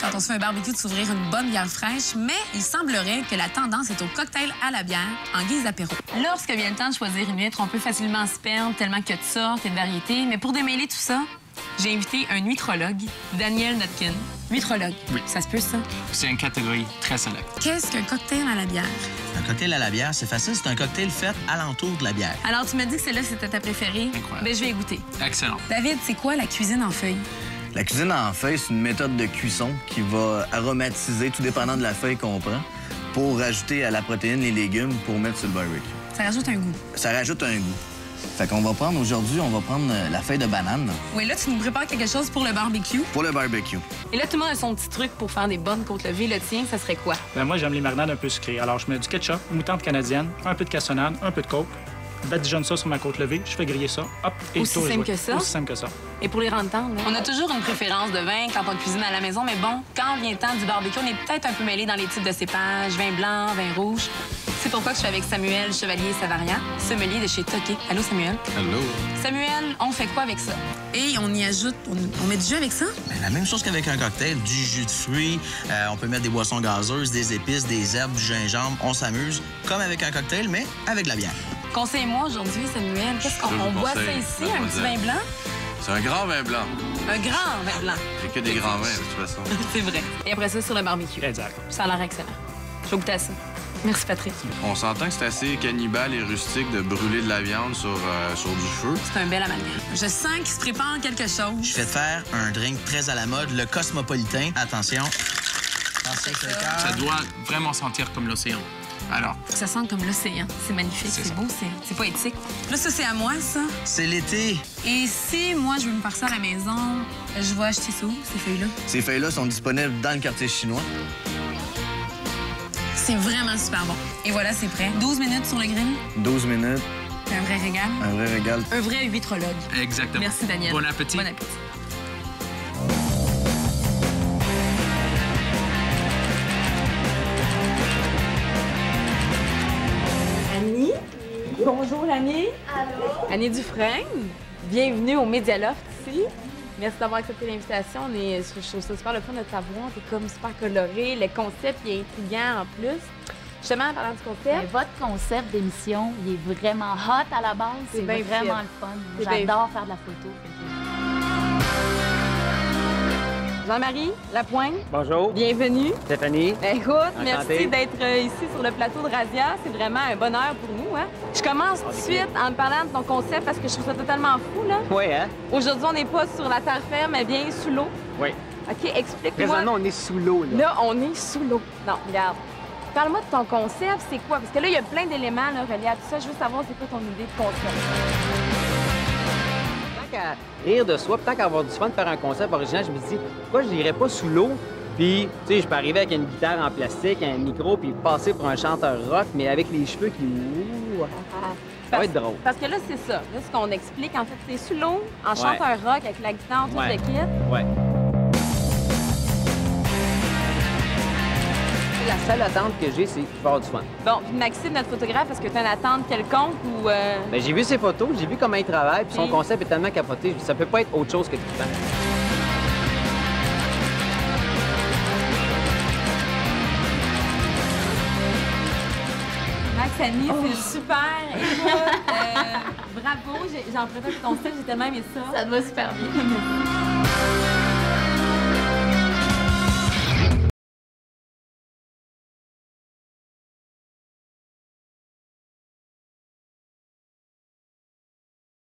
quand on se fait un barbecue de s'ouvrir une bonne bière fraîche, mais il semblerait que la tendance est au cocktail à la bière en guise d'apéro. Lorsque vient le temps de choisir une huître, on peut facilement se perdre tellement qu'il y a de sortes et de variétés. Mais pour démêler tout ça, j'ai invité un huîtrologue, Daniel Notkin. Huîtrologue. Oui. Ça se peut, ça? C'est une catégorie très sélecte. Qu'est-ce qu'un cocktail à la bière? Un cocktail à la bière, c'est facile, c'est un cocktail fait alentour de la bière. Alors, tu m'as dit que celle-là, c'était ta préférée. Incroyable. Bien, je vais y goûter. Excellent. David, c'est quoi la cuisine en feuille? La cuisine en feuille, c'est une méthode de cuisson qui va aromatiser, tout dépendant de la feuille qu'on prend, pour rajouter à la protéine les légumes pour mettre sur le barbecue. Ça rajoute un goût. Ça rajoute un goût. Fait qu'on va prendre aujourd'hui, on va prendre la feuille de banane Oui, là, tu nous prépares quelque chose pour le barbecue. pour le barbecue. Et là, tout le monde a son petit truc pour faire des bonnes côtes levées. Le tien, ça serait quoi? Ben moi, j'aime les marinades un peu sucrées. Alors, je mets du ketchup, moutarde canadienne, un peu de cassonade, un peu de coke. Badigeonne ça sur ma côte levée, je fais griller ça, hop, et Aussi tout est simple joué. que ça? Aussi simple que ça. Et pour les rendre tendres, on a toujours une préférence de vin quand on cuisine à la maison, mais bon, quand vient le temps du barbecue, on est peut-être un peu mêlé dans les types de cépages, vin blanc, vin rouge. C'est pourquoi je suis avec Samuel Chevalier-Savarian, sommelier de chez Toqué. Allô, Samuel? Hello. Samuel, on fait quoi avec ça? Et on y ajoute, on met du jus avec ça? Ben, la même chose qu'avec un cocktail, du jus de fruits, on peut mettre des boissons gazeuses, des épices, des herbes, du gingembre. On s'amuse, comme avec un cocktail, mais avec de la bière. Conseille-moi aujourd'hui, Samuel, qu'est-ce qu'on boit ça ici? Un petit vin blanc? C'est un grand vin blanc. Un grand vin blanc. Il n'y a que des grands vins, de toute façon. C'est vrai. Et après ça, sur le barbecue. Exact. Ça a l'air excellent. Je vais goûter à ça. Merci, Patrick. On s'entend que c'est assez cannibale et rustique de brûler de la viande sur du feu. C'est un bel amalgame. Je sens qu'il se prépare quelque chose. Je vais te faire un drink très à la mode, le cosmopolitain. Attention. Ça doit vraiment sentir comme l'océan. Alors, Ça sent comme l'océan. C'est magnifique, C'est c'est ça. beau, c'est poétique. Là, ça, c'est à moi, ça. C'est l'été. Et si moi, je veux me faire ça à la maison, je vais acheter ça où, ces feuilles-là? Ces feuilles-là sont disponibles dans le quartier chinois. C'est vraiment super bon. Et voilà, c'est prêt. 12 minutes sur le grill. 12 minutes, Un vrai régal. un vrai régal. Un vrai huîtrologue. exactement. Merci, Daniel. Bon appétit. Bon appétit. Annie? Bonjour, Annie. Allô? Annie Dufresne. Bienvenue au Medialoft ici. Merci d'avoir accepté l'invitation. Je trouve ça super le fun de te savoir. T'es comme super coloré. Le concept il est intriguant en plus. Justement, en parlant du concept, Ben, votre concept d'émission, il est vraiment hot à la base. C'est C'est bien vraiment fait. le fun. C'est bien J'adore faire de la photo. Jean-Marie Lapointe, Bonjour. bienvenue. Stéphanie. Écoute, Enchanté. merci d'être ici sur le plateau de Radia. C'est vraiment un bonheur pour nous. Hein? Je commence tout de suite en te parlant de ton concept parce que je trouve ça totalement fou. Là. Oui, hein? Aujourd'hui, on n'est pas sur la terre ferme, mais bien sous l'eau. Oui. OK, explique-moi. Présentement, on est sous l'eau, là. Là, on est sous l'eau. Non, regarde. Parle-moi de ton concept, c'est quoi? Parce que là, il y a plein d'éléments là, reliés à tout ça. Je veux savoir c'est quoi ton idée de concept. Tant qu'à rire de soi, puis tant qu'à avoir du fun de faire un concept original, je me dis, pourquoi je n'irais pas sous l'eau? Puis, tu sais, je peux arriver avec une guitare en plastique, un micro, puis passer pour un chanteur rock, mais avec les cheveux qui... Ouh, ça va être drôle. Parce que là, c'est ça. Là, ce qu'on explique, en fait, c'est sous l'eau, en chanteur rock, avec la guitare, tout Ouais. le kit. Ouais. La seule attente que j'ai, c'est qu'il va y avoir du fun. Bon, puis Maxime, notre photographe, est-ce que tu as une attente quelconque ou... Ben, j'ai vu ses photos, j'ai vu comment il travaille, puis son Puis- concept est tellement capoté, je dis, ça peut pas être autre chose que du fun. Max, Annie, c'est super. Écoute, bravo. J'ai emprunté ton style, j'ai tellement aimé ça. Ça te va super bien.